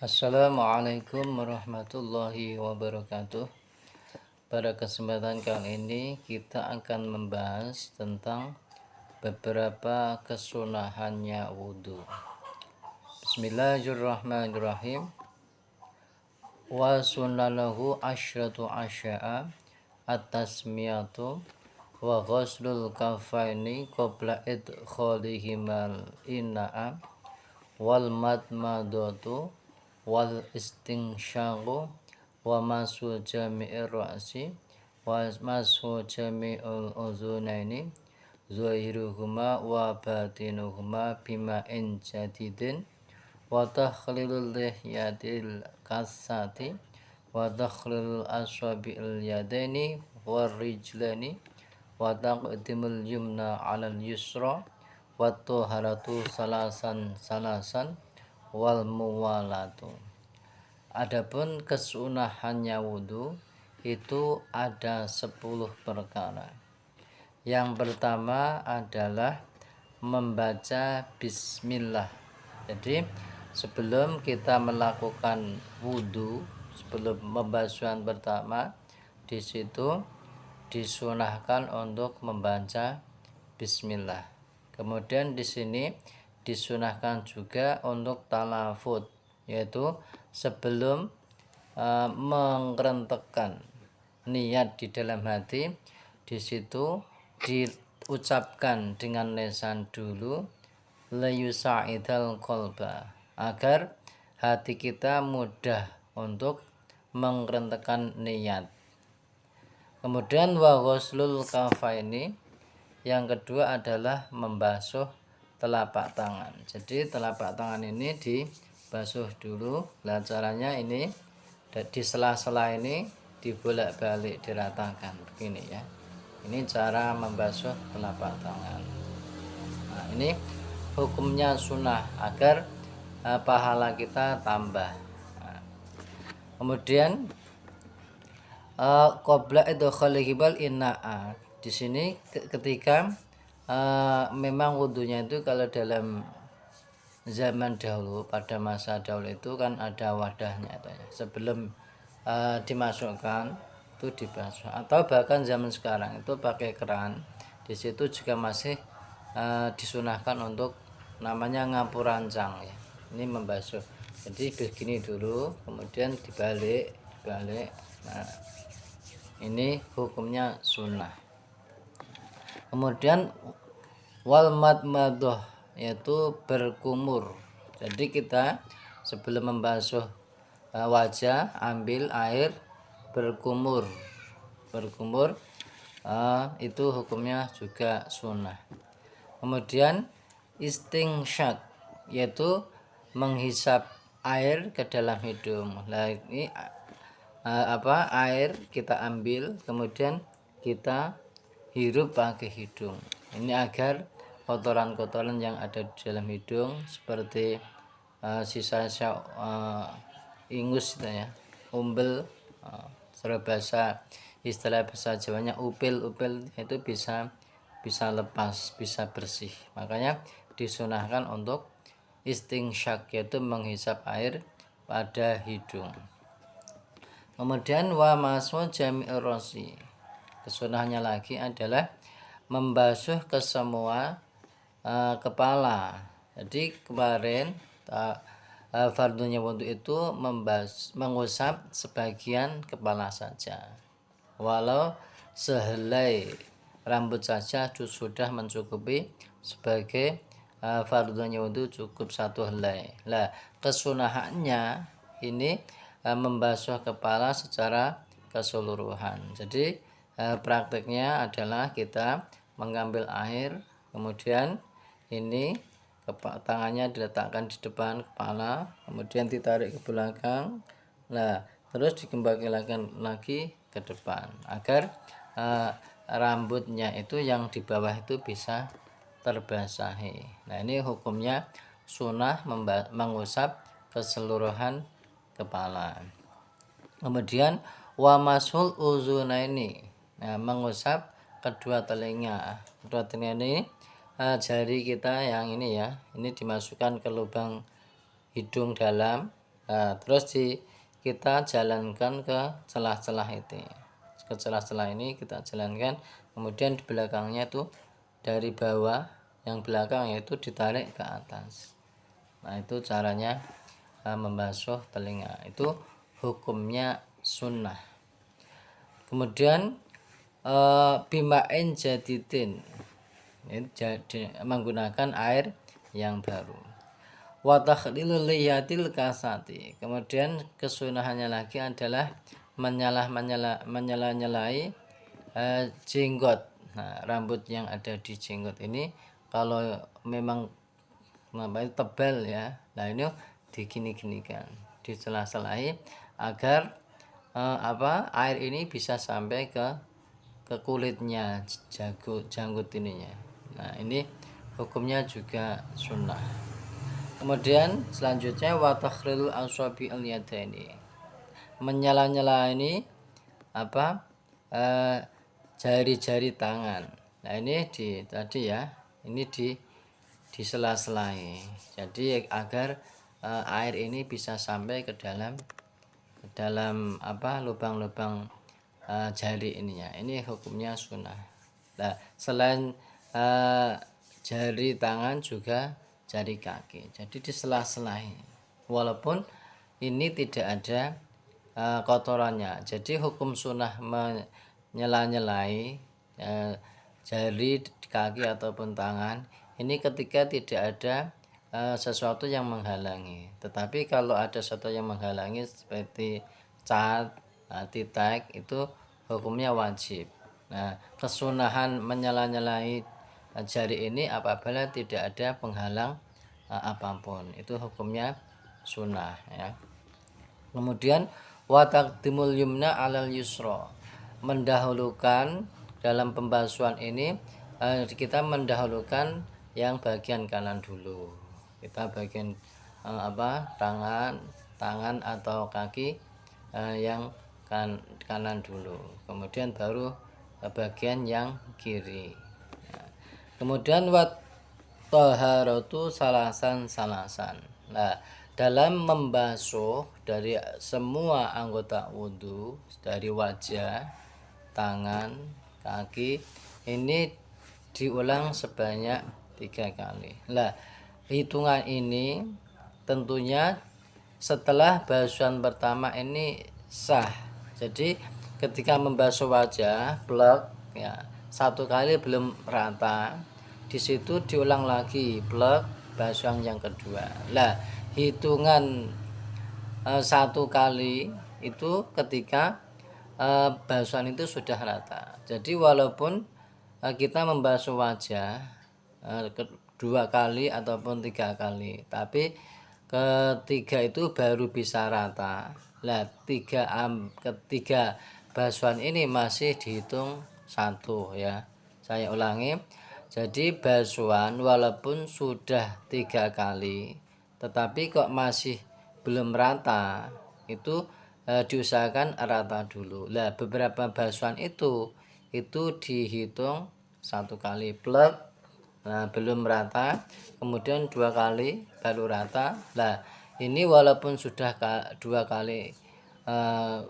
Assalamualaikum warahmatullahi wabarakatuh. Pada kesempatan kali ini kita akan membahas tentang beberapa kesunahannya wudhu. Bismillahirrahmanirrahim. Wa sunnalahu asyratu asya'a at-tasmiyatu wa ghuslul kafaini qabla idkhalihimal ina'a wal madmadatu wal istinsyaqu wa masu jami'ir ra'si wa masu jami'ul uzunaini zahiruhuma wa batinuhuma bima'in jadidin wa takhlilul lihyatil kasati wa takhlilul aswabi'il yadaini war rijlaini wa taqdimul yumna 'alal yusra wa taharatu salasan wal muwalatu. Adapun kesunahannya wudhu itu ada 10 perkara. Yang pertama adalah membaca bismillah. Jadi sebelum kita melakukan wudhu, sebelum pembasuhan pertama, di situ disunahkan untuk membaca bismillah. Kemudian di sini disunahkan juga untuk talafut, yaitu sebelum mengrentekkan niat di dalam hati, di situ diucapkan dengan lisan dulu layusa'idal qalba, agar hati kita mudah untuk mengrentekkan niat. Kemudian wa ghuslul kafaini, yang kedua adalah membasuh telapak tangan. Jadi telapak tangan ini dibasuh dulu. Nah, caranya ini di sela-sela ini dibolak-balik, diratakan begini ya. Ini cara membasuh telapak tangan. Nah, ini hukumnya sunnah agar pahala kita tambah. Nah, kemudian qabla idkhalihibal ina'a, di sini ketika memang wudhunya itu kalau dalam zaman dahulu, pada masa dahulu itu kan ada wadahnya itu ya. Sebelum dimasukkan itu dibasuh, atau bahkan zaman sekarang itu pakai keran. Di situ juga masih disunahkan untuk namanya ngapurancang ya. Ini membasuh. Jadi begini dulu, kemudian dibalik. Nah, ini hukumnya sunnah. Kemudian wal madmadah, yaitu berkumur. Jadi kita sebelum membasuh wajah, ambil air, berkumur. Itu hukumnya juga sunnah. Kemudian istinsyak, yaitu menghisap air ke dalam hidung. Nah, ini air kita ambil, kemudian kita hirup pakai hidung. Ini agar kotoran-kotoran yang ada di dalam hidung seperti sisa-sisa ingus gitu ya, umbel, secara bahasa istilah bahasa Jawanya upil itu bisa lepas, bisa bersih. Makanya disunahkan untuk istinsyak, yaitu menghisap air pada hidung. Kemudian wa masu jami'ir ra'si, kesunahannya lagi adalah membasuh ke semua kepala. Jadi kemarin fardunya wudhu itu mengusap sebagian kepala saja, walau sehelai rambut saja sudah mencukupi sebagai fardunya wudhu, cukup satu helai. Nah, kesunahannya ini membasuh kepala secara keseluruhan. Jadi prakteknya adalah kita mengambil air, kemudian ini tangannya diletakkan di depan kepala, kemudian ditarik ke belakang. Nah, terus dikembalikan lagi ke depan agar rambutnya itu yang di bawah itu bisa terbasahi. Nah, ini hukumnya sunnah mengusap keseluruhan kepala. Kemudian wa masul uzunaini, nah, mengusap kedua telinga. Kedua telinga ini jari kita yang ini ya, ini dimasukkan ke lubang hidung dalam, Nah, terus kita jalankan ke celah-celah itu. Ke celah-celah ini kita jalankan, kemudian di belakangnya itu dari bawah yang belakang yaitu ditarik ke atas. Nah, itu caranya membasuh telinga. Itu hukumnya sunnah. Kemudian bimain jadidin, jadi menggunakan air yang baru. Wa takhlilul liyatil kasati. Kemudian kesunahannya lagi adalah menyela-nyelai jenggot. Nah, rambut yang ada di jenggot ini kalau memang tebal ya, nah ini digini-ginikan, disela-selai agar air ini bisa sampai ke kulitnya janggut ininya. Nah, ini hukumnya juga sunnah. Kemudian selanjutnya wa takhlilul aswabi al yadaini. Menyela-nyela ini jari-jari tangan. Nah, ini tadi ya, ini disela-selai. Jadi agar air ini bisa sampai ke dalam lubang-lubang jari ininya. Ini hukumnya sunnah. Nah, selain jari tangan juga jari kaki, jadi disela-selai walaupun ini tidak ada kotorannya. Jadi hukum sunnah menyela-nyelai jari kaki ataupun tangan ini ketika tidak ada sesuatu yang menghalangi. Tetapi kalau ada sesuatu yang menghalangi seperti cat, titek, itu hukumnya wajib. Nah, kesunahan menyela-nyelai jari ini apabila tidak ada penghalang apapun, itu hukumnya sunnah ya. Kemudian wa taqdimul yumna alal yusra, mendahulukan dalam pembasuhan ini kita mendahulukan yang bagian kanan dulu. Kita bagian tangan atau kaki yang kanan dulu, kemudian baru bagian yang kiri. Kemudian wat taharatu salasan. Nah, dalam membasuh dari semua anggota wudhu, dari wajah, tangan, kaki, ini diulang sebanyak 3 kali. Nah, hitungan ini tentunya setelah basuhan pertama ini sah. Jadi ketika membasuh wajah plek ya, 1 kali belum rata, di situ diulang lagi plek basuhan yang kedua. Lah, hitungan 1 kali itu ketika basuhan itu sudah rata. Jadi walaupun kita membasuh wajah 2 kali ataupun 3 kali, tapi ketiga itu baru bisa rata. Lah, ketiga basuhan ini masih dihitung 1 ya. Saya ulangi. Jadi basuhan walaupun sudah 3 kali, tetapi kok masih belum rata, itu diusahakan rata dulu. Lah, beberapa basuhan itu dihitung 1 kali plek, nah belum rata, kemudian 2 kali baru rata. Lah, ini walaupun sudah 2 kali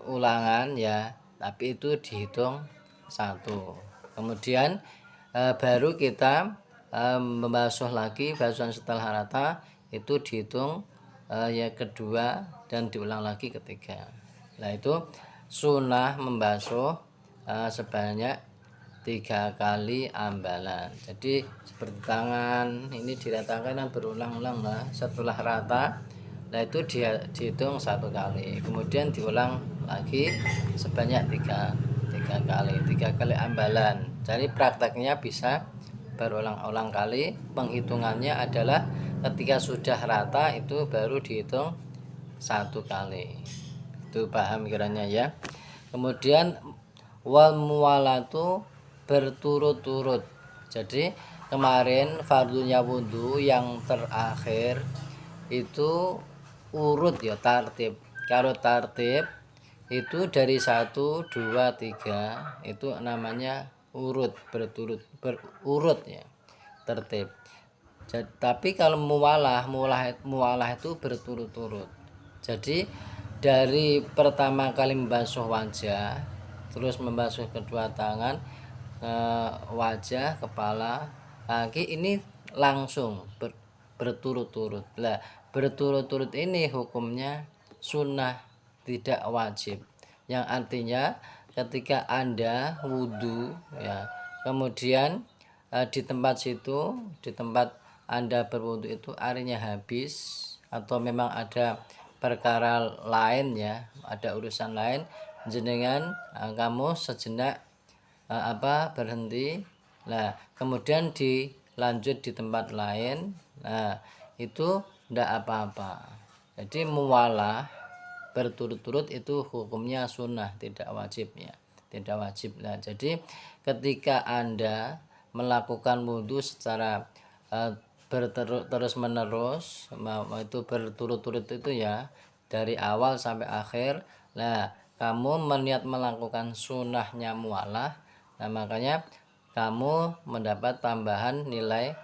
ulangan ya, tapi itu dihitung 1. Kemudian baru kita membasuh lagi basuhan setelah rata, itu dihitung yang kedua dan diulang lagi ketiga. Nah, itu sunnah membasuh sebanyak 3 kali ambalan. Jadi seperti tangan ini diratakan dan berulang-ulang lah. Setelah rata, nah itu dihitung 1 kali, kemudian diulang lagi sebanyak 3 kali ambalan. Jadi prakteknya bisa berulang-ulang kali. Penghitungannya adalah ketika sudah rata itu baru dihitung 1 kali. Itu paham kiranya ya. Kemudian wal muwalatu, berturut-turut. Jadi kemarin fardunya wudhu yang terakhir itu urut ya, tartib. Kalau tartib itu dari 1, 2, 3 itu namanya urut, berurut ya, tertib. Tapi kalau muwalah itu berturut-turut. Jadi dari pertama kali membasuh wajah, terus membasuh kedua tangan, wajah, kepala, kaki, ini langsung berturut-turut. Lah, berturut-turut ini hukumnya sunnah, tidak wajib. Yang artinya ketika Anda wudhu ya, kemudian di tempat situ, di tempat Anda berwudhu itu airnya habis, atau memang ada perkara lain ya, ada urusan lain, jenengan kamu sejenak berhenti, nah kemudian dilanjut di tempat lain, nah itu ndak apa-apa. Jadi muwalah berturut-turut itu hukumnya sunnah, tidak wajib ya, tidak wajib. Nah jadi ketika Anda melakukan wudhu secara terus menerus, itu berturut-turut itu ya, dari awal sampai akhir, nah kamu meniat melakukan sunnahnya mualah, nah makanya kamu mendapat tambahan nilai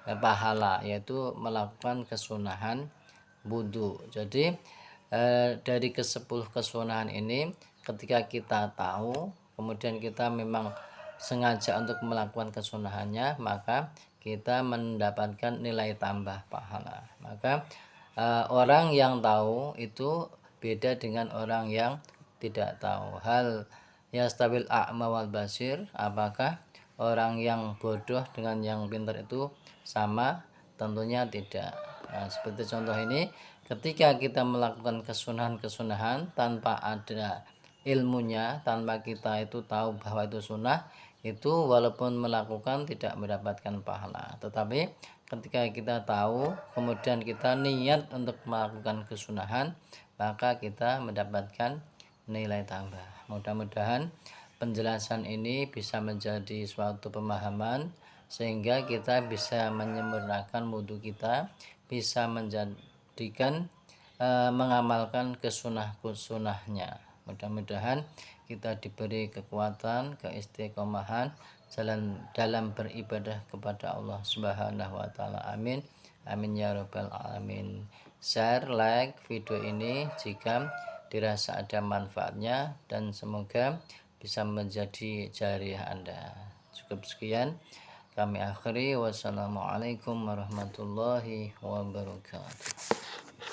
pahala, yaitu melakukan kesunahan wudhu. Jadi dari ke-10 kesunahan ini, ketika kita tahu kemudian kita memang sengaja untuk melakukan kesunahannya, maka kita mendapatkan nilai tambah pahala. Maka orang yang tahu itu beda dengan orang yang tidak tahu. Hal yastabil a'ma wal basir, apakah orang yang bodoh dengan yang pintar itu sama? Tentunya tidak. Nah, seperti contoh ini, ketika kita melakukan kesunahan-kesunahan tanpa ada ilmunya, tanpa kita itu tahu bahwa itu sunnah, itu walaupun melakukan tidak mendapatkan pahala. Tetapi ketika kita tahu kemudian kita niat untuk melakukan kesunahan, maka kita mendapatkan nilai tambah. Mudah-mudahan penjelasan ini bisa menjadi suatu pemahaman sehingga kita bisa menyempurnakan wudhu kita, bisa menjadikan mengamalkan kesunahnya. Mudah-mudahan kita diberi kekuatan, keistiqomahan jalan dalam beribadah kepada Allah Subhanahu wa taala. Amin. Amin ya rabbal alamin. Share, like video ini jika dirasa ada manfaatnya, dan semoga bisa menjadi jariah Anda. Cukup sekian kami akhiri. Wassalamualaikum warahmatullahi wabarakatuh.